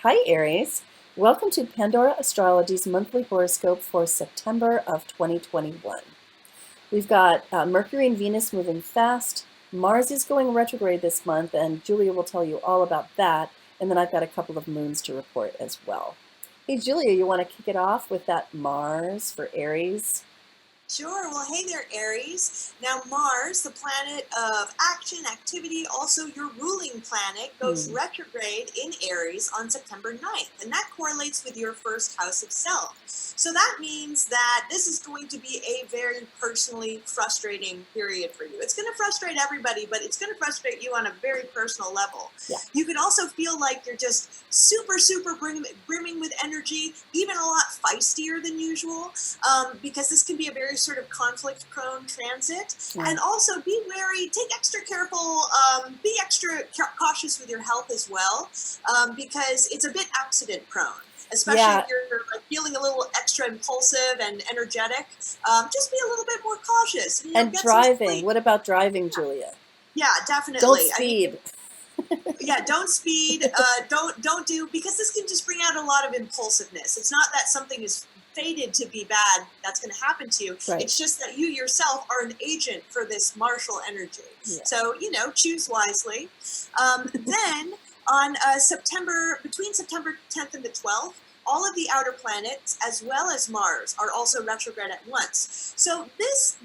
Hi, Aries. Welcome to Pandora Astrology's monthly horoscope for September of 2021. We've got Mercury and Venus moving fast. Mars is going retrograde this month, and Julia will tell you all about that. And then I've got a couple of moons to report as well. Hey, Julia, you want to kick it off with that Mars for Aries? Sure. Well, hey there, Aries. Now, Mars, the planet of action, activity, also your ruling planet, goes Hmm. retrograde in Aries on September 9th, and that correlates with your first house of self. So that means that this is going to be a very personally frustrating period for you. It's going to frustrate everybody, but it's going to frustrate you on a very personal level. Yeah. You can also feel like you're just super brimming with energy, even a lot feistier than usual, because this can be a very sort of conflict-prone transit. Yeah. And also be wary, take extra careful, be extra cautious with your health as well, because it's a bit accident-prone. Especially Yeah, if you're like feeling a little extra impulsive and energetic, just be a little bit more cautious. and Get some driving. sleep. What about driving, Julia? Yeah, Don't definitely. I mean, speed. yeah, don't speed. Don't do, because this can just bring out a lot of impulsiveness. It's not that something is fated to be bad that's going to happen to you. Right. It's just that you yourself are an agent for this martial energy. Yeah. So choose wisely. Then on between September 10th and the 12th, all of the outer planets, as well as Mars, are also retrograde at once. So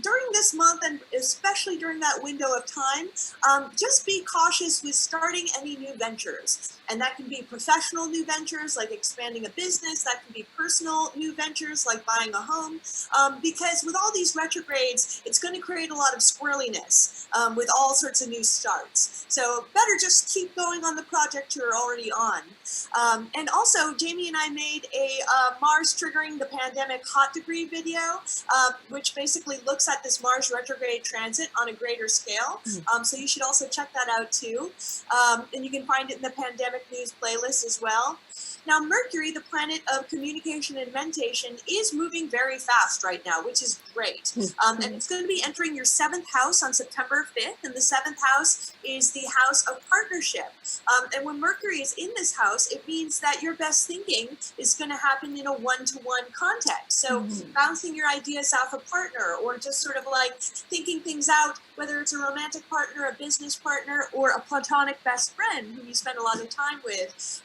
during this month, and especially during that window of time, just be cautious with starting any new ventures. And that can be professional new ventures like expanding a business, that can be personal new ventures like buying a home, because with all these retrogrades, it's going to create a lot of squirreliness with all sorts of new starts. So better just keep going on the project you're already on. And also, Jamie and I made a Mars triggering the pandemic hot degree video, which basically looks at this Mars retrograde transit on a greater scale. So you should also check that out too. And you can find it in the pandemic news playlist as well. Now, Mercury, the planet of communication and mentation, is moving very fast right now, which is great. And it's going to be entering your 7th house on September 5th. And the 7th house is the house of partnership. And when Mercury is in this house, it means that your best thinking is going to happen in a one-to-one context. So bouncing your ideas off a partner, or just sort of like thinking things out, whether it's a romantic partner, a business partner, or a platonic best friend who you spend a lot of time with,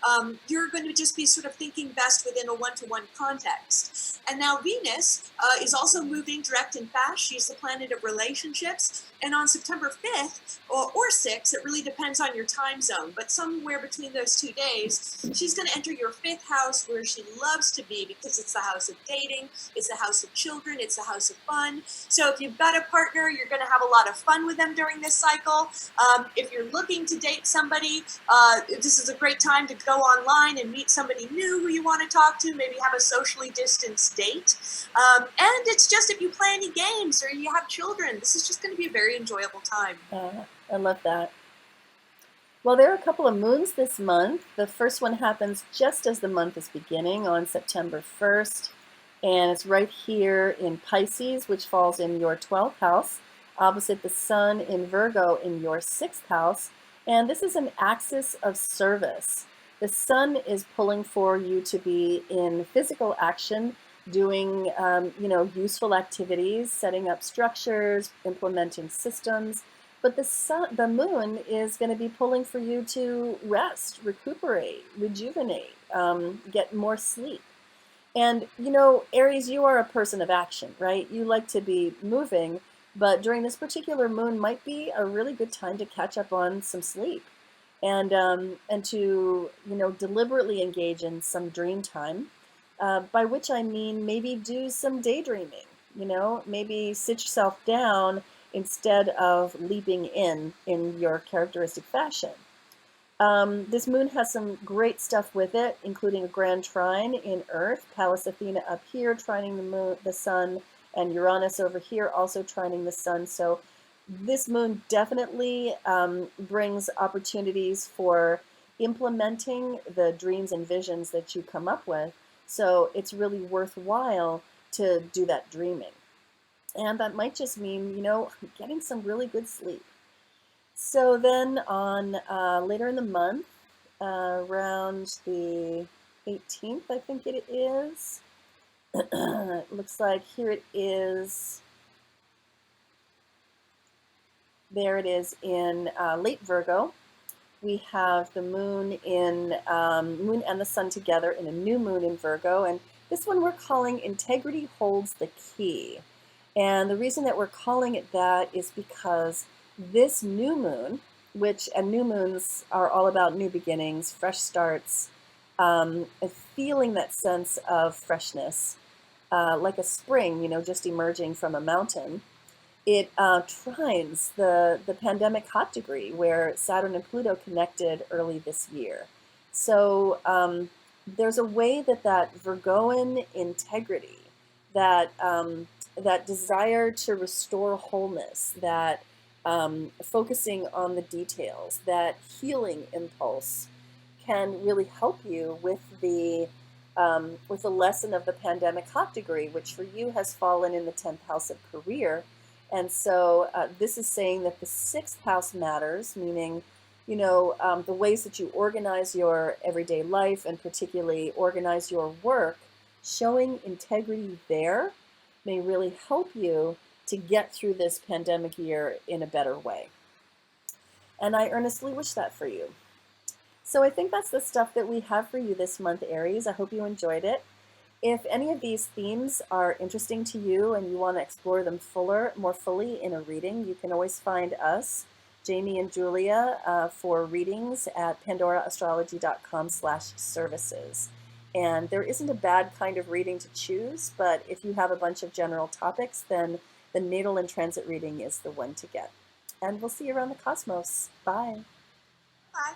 you're going to just be sort of thinking best within a one-to-one context. And now Venus is also moving direct and fast. She's the planet of relationships. And on September 5th or 6th, it really depends on your time zone, but somewhere between those 2 days, she's going to enter your 5th house, where she loves to be, because it's the house of dating, it's the house of children, it's the house of fun. So if you've got a partner, you're going to have a lot of fun with them during this cycle. If you're looking to date somebody, this is a great time to go online and meet somebody new who you want to talk to, maybe have a socially distanced date. And it's just, if you play any games or you have children, this is just going to be a very enjoyable time. I love that. Well, there are a couple of moons this month. The first one happens just as the month is beginning on September 1st, and it's right here in Pisces, which falls in your 12th house, opposite the sun in Virgo in your 6th house. And this is an axis of service. The sun is pulling for you to be in physical action, doing useful activities, setting up structures, implementing systems. But the moon is going to be pulling for you to rest, recuperate, rejuvenate, get more sleep. And Aries, you are a person of action, right? You like to be moving, but during this particular moon might be a really good time to catch up on some sleep, and to deliberately engage in some dream time, by which I mean maybe do some daydreaming. Maybe sit yourself down instead of leaping in your characteristic fashion. This moon has some great stuff with it, including a grand trine in Earth, Pallas Athena up here trining the sun, and Uranus over here also trining the sun. So this moon definitely brings opportunities for implementing the dreams and visions that you come up with. So it's really worthwhile to do that dreaming. And that might just mean, getting some really good sleep. So then on later in the month, around the 18th, I think it is. It looks like here it is. There it is in late Virgo. We have the moon in moon and the sun together in a new moon in Virgo, and this one we're calling Integrity Holds the Key. And the reason that we're calling it that is because this new moon, and new moons are all about new beginnings, fresh starts, and feeling that sense of freshness, like a spring, just emerging from a mountain. It trines the pandemic hot degree where Saturn and Pluto connected early this year. So there's a way that Virgoan integrity, that desire to restore wholeness, that focusing on the details, that healing impulse can really help you with the lesson of the pandemic hot degree, which for you has fallen in the 10th house of career. And so this is saying that the 6th house matters, meaning, the ways that you organize your everyday life and particularly organize your work, showing integrity there may really help you to get through this pandemic year in a better way. And I earnestly wish that for you. So I think that's the stuff that we have for you this month, Aries. I hope you enjoyed it. If any of these themes are interesting to you and you want to explore them more fully in a reading, you can always find us, Jamie and Julia, for readings at pandoraastrology.com/services. And there isn't a bad kind of reading to choose, but if you have a bunch of general topics, then the natal and transit reading is the one to get. And we'll see you around the cosmos. Bye. Bye.